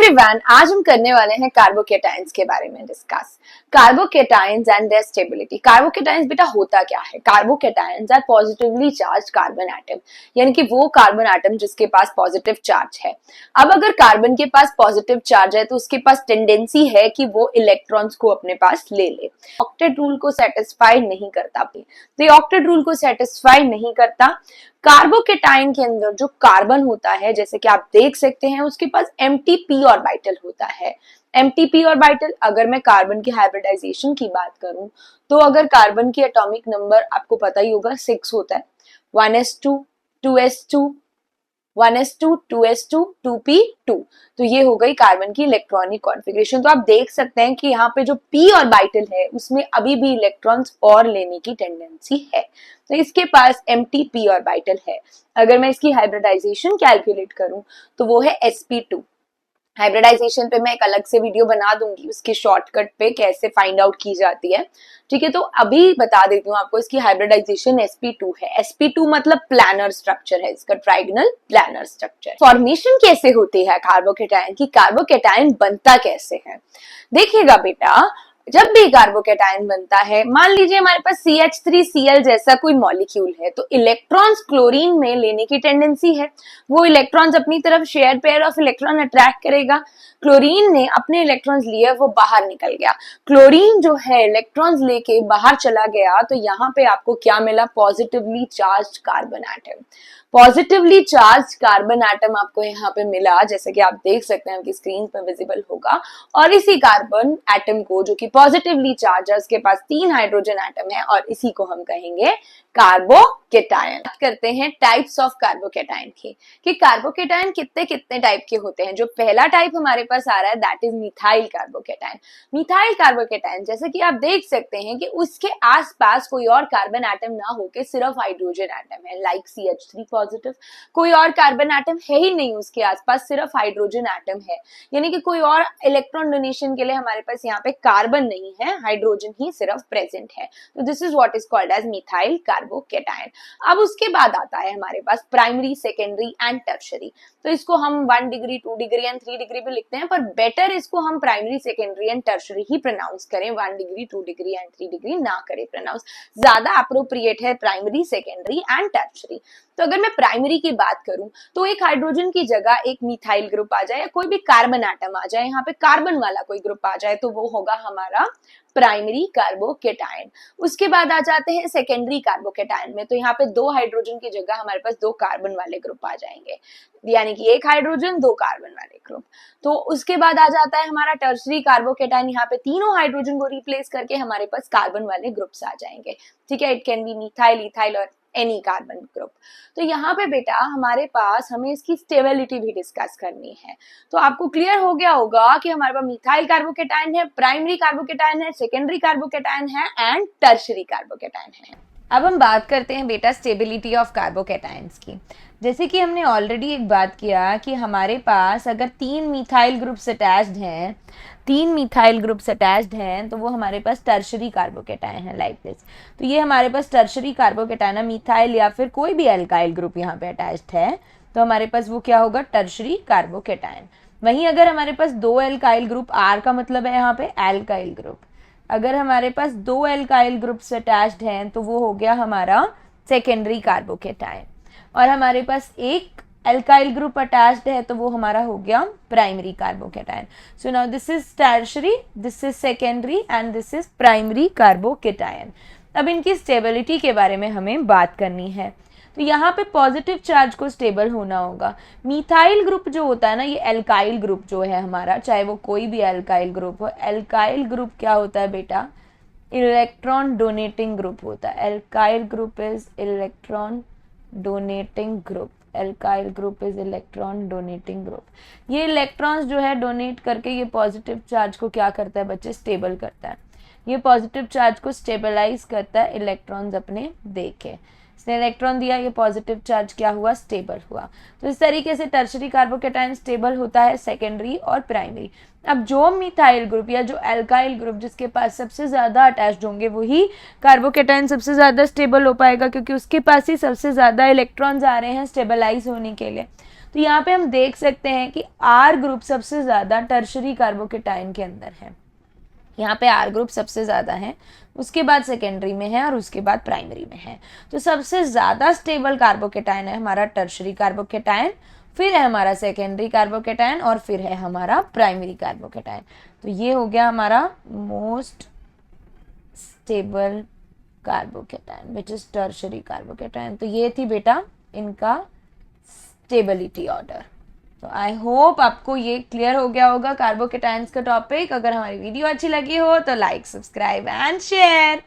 Everyone, आज हम करने वाले हैं कार्बोकेटाइंस के बारे में discuss. Carbocations and their stability. Carbocations बेटा होता क्या है? Carbocations are positively charge carbon atom, यानी कि वो कार्बन एटम जिसके पास पॉजिटिव चार्ज है। अब अगर कार्बन के पास पॉजिटिव चार्ज है तो उसके पास टेंडेंसी है कि वो इलेक्ट्रॉन्स को अपने पास ले ले। ऑक्टेट रूल को सेटिस्फाई नहीं करता, तो ये ऑक्टेट रूल को सेटिस्फाई नहीं करता। कार्बोकेटाइन के अंदर जो कार्बन होता है, जैसे कि आप देख सकते हैं, उसके पास एम्प्टी p ऑर्बिटल होता है। एम्प्टी p ऑर्बिटल, अगर मैं कार्बन की हाइब्रिडाइजेशन की बात करूं तो अगर कार्बन की एटॉमिक नंबर आपको पता ही होगा 6 होता है। 1s2 2s2 1s2 2s2 2p2। तो ये हो गई कार्बन की इलेक्ट्रॉनिक कॉन्फ़िगरेशन। तो आप देख सकते हैं कि यहाँ पे जो p ऑर्बिटल है उसमें अभी भी इलेक्ट्रॉन्स और लेने की टेंडेंसी है, तो इसके पास एम्प्टी p ऑर्बिटल है। अगर मैं इसकी हाइब्रिडाइजेशन कैलकुलेट करूं तो वो है sp2। हाइब्रिडाइजेशन पे मैं एक अलग से वीडियो बना दूंगी, उसके शॉर्टकट पे कैसे फाइंड आउट की जाती है, ठीक है। तो अभी बता देती हूँ आपको, इसकी हाइब्रिडाइजेशन sp2 है। sp2 मतलब प्लानर स्ट्रक्चर है, इसका ट्राइगोनल प्लानर स्ट्रक्चर। फॉर्मेशन कैसे होती है कार्बोकेटाइन की, कार्बोकेटाइन बनता कैसे है? देखिएगा बेटा, जब भी कार्बोकेटाइन बनता है, मान लीजिए हमारे पास CH3Cl जैसा कोई मॉलिक्यूल है, तो इलेक्ट्रॉन्स क्लोरीन में लेने की टेंडेंसी है। वो इलेक्ट्रॉन्स अपनी तरफ share pair of electron attract करेगा। क्लोरीन ने अपने इलेक्ट्रॉन्स लिए, वो बाहर निकल गया। क्लोरीन जो है इलेक्ट्रॉन्स लेके बाहर चला गया, तो यहाँ पे आपको क्या मिला? Positively charge carbon atom. Positively charge carbon atom आपको यहाँ पे मिला, जैसे कि आप देख सकते हैं, आपकी स्क्रीन पर विजिबल होगा। और इसी कार्बन एटम को, जो कि पॉजिटिवली चार्ज है, उसके पास 3 हाइड्रोजन एटम है, और इसी को हम कहेंगे कार्बोकेटाइन। बात करते हैं टाइप्स ऑफ कार्बोकेटाइन की, कि कार्बोकेटाइन कितने कितने टाइप के होते हैं। जो पहला टाइप हमारे पास आ रहा है, that is methyl carbocation. Methyl carbocation, जैसे कि आप देख सकते हैं कि उसके आसपास कोई और कार्बन एटम ना होके सिर्फ हाइड्रोजन एटम है, लाइक CH3 पॉजिटिव। कोई और कार्बन एटम है ही नहीं उसके आसपास, सिर्फ हाइड्रोजन एटम है, यानी कि कोई और इलेक्ट्रॉन डोनेशन के लिए हमारे पास यहाँ पे कार्बन नहीं है, हाइड्रोजन ही सिर्फ प्रेजेंट है। तो this is what is called as methyl carbocation. अब उसके बाद आता है हमारे पास प्राइमरी, सेकेंडरी एंड टर्शरी। तो इसको हम 1 डिग्री 2 डिग्री एंड 3 डिग्री भी लिखते हैं, पर बेटर इसको हम प्राइमरी, सेकेंडरी एंड टर्शरी ही प्रोनाउंस करें, 1 डिग्री 2 डिग्री एंड 3 डिग्री ना करें प्रोनाउंस। ज्यादा अप्रोप्रिएट है प्राइमरी, सेकेंडरी एंड टर्शरी। तो अगर मैं प्राइमरी की बात करूं तो एक हाइड्रोजन की जगह एक मिथाइल ग्रुप आ जाए, या कोई भी कार्बन एटम आ जाए, यहाँ पे कार्बन वाला कोई ग्रुप आ जाए, तो वो होगा हमारा प्राइमरी कार्बोकेटाइन। उसके बाद आ जाते हैं सेकेंडरी कार्बोकेटाइन में, तो यहाँ पे 2 हाइड्रोजन की जगह हमारे पास 2 कार्बन वाले ग्रुप आ जाएंगे, यानी कि 1 हाइड्रोजन 2 कार्बन वाले ग्रुप। तो उसके बाद आ जाता है हमारा टर्शरी कार्बोकेटाइन। यहाँ पे तीनों हाइड्रोजन को रिप्लेस करके हमारे पास कार्बन वाले ग्रुप्स आ जाएंगे, ठीक है। It can be methyl, ethyl और एनी कार्बन ग्रुप। तो यहाँ पे बेटा हमारे पास हमें इसकी स्टेबिलिटी भी डिस्कस करनी है। तो आपको क्लियर हो गया होगा कि हमारे पास मिथाइल कार्बोकेटाइन है, प्राइमरी कार्बोकेटाइन है, सेकेंडरी कार्बोकेटाइन है एंड टर्शरी कार्बोकेटाइन है। अब हम बात करते हैं बेटा स्टेबिलिटी ऑफ कार्बोकेटाइंस की। जैसे कि हमने ऑलरेडी एक बात किया कि हमारे पास अगर 3 मिथाइल ग्रुप्स अटैच्ड हैं, 3 मिथाइल ग्रुप्स अटैच्ड हैं, तो वो हमारे पास टर्शरी कार्बोकेटाइन है, लाइक दिस। तो ये हमारे पास टर्शरी कार्बोकेटाइन है, मिथाइल या फिर कोई भी एल्काइल ग्रुप यहाँ पे अटैच्ड है, तो हमारे पास वो क्या होगा? Tertiary carbocation. वहीं अगर हमारे पास 2 एल्काइल ग्रुप, आर का मतलब है यहाँ पे एल्काइल ग्रुप, अगर हमारे पास 2 एल्काइल ग्रुप्स अटैच्ड हैं तो वो हो गया हमारा सेकेंडरी कार्बोकेटाइन। और हमारे पास एक एल्काइल ग्रुप अटैच्ड है तो वो हमारा हो गया primary carbocation. So now this is tertiary, this is secondary and this is primary carbocation. अब इनकी स्टेबिलिटी के बारे में हमें बात करनी है। तो यहाँ पे पॉजिटिव चार्ज को स्टेबल होना होगा। मिथाइल ग्रुप जो होता है ना, ये एल्काइल ग्रुप जो है हमारा, चाहे वो कोई भी एल्काइल ग्रुप हो, एल्काइल ग्रुप क्या होता है बेटा? इलेक्ट्रॉन डोनेटिंग ग्रुप होता है। Alkyl group is electron donating group. Alkyl group is electron donating group. ये इलेक्ट्रॉन्स जो है डोनेट करके ये पॉजिटिव चार्ज को क्या करता है बच्चे? स्टेबल करता है। ये पॉजिटिव चार्ज को स्टेबलाइज करता है इलेक्ट्रॉन्स अपने देके। इसने इलेक्ट्रॉन दिया, ये पॉजिटिव चार्ज क्या हुआ? स्टेबल हुआ। तो इस तरीके से टर्शरी कार्बोकेटाइन स्टेबल होता है, सेकेंडरी और प्राइमरी। अब जो मिथाइल ग्रुप या जो एल्काइल ग्रुप जिसके पास सबसे ज्यादा अटैच्ड होंगे वही कार्बोकेटाइन सबसे ज्यादा स्टेबल हो पाएगा, क्योंकि उसके पास ही सबसे ज्यादा इलेक्ट्रॉन्स आ रहे हैं स्टेबलाइज होने के लिए। तो यहाँ पे हम देख सकते हैं कि आर ग्रुप सबसे ज़्यादा टर्शरी कार्बोकेटाइन के अंदर है। यहाँ पे आर ग्रुप सबसे ज़्यादा है, उसके बाद सेकेंडरी में है और उसके बाद प्राइमरी में है। तो सबसे ज़्यादा स्टेबल कार्बोकेटाइन है हमारा टर्शरी कार्बोकेटाइन, फिर है हमारा सेकेंडरी कार्बोकेटाइन और फिर है हमारा प्राइमरी कार्बोकेटाइन। तो ये हो गया हमारा most stable carbocation which is tertiary carbocation. तो ये थी बेटा इनका स्टेबिलिटी ऑर्डर। तो आई होप आपको ये क्लियर हो गया होगा कार्बोकेटाइंस का टॉपिक। अगर हमारी वीडियो अच्छी लगी हो तो लाइक, सब्सक्राइब एंड शेयर।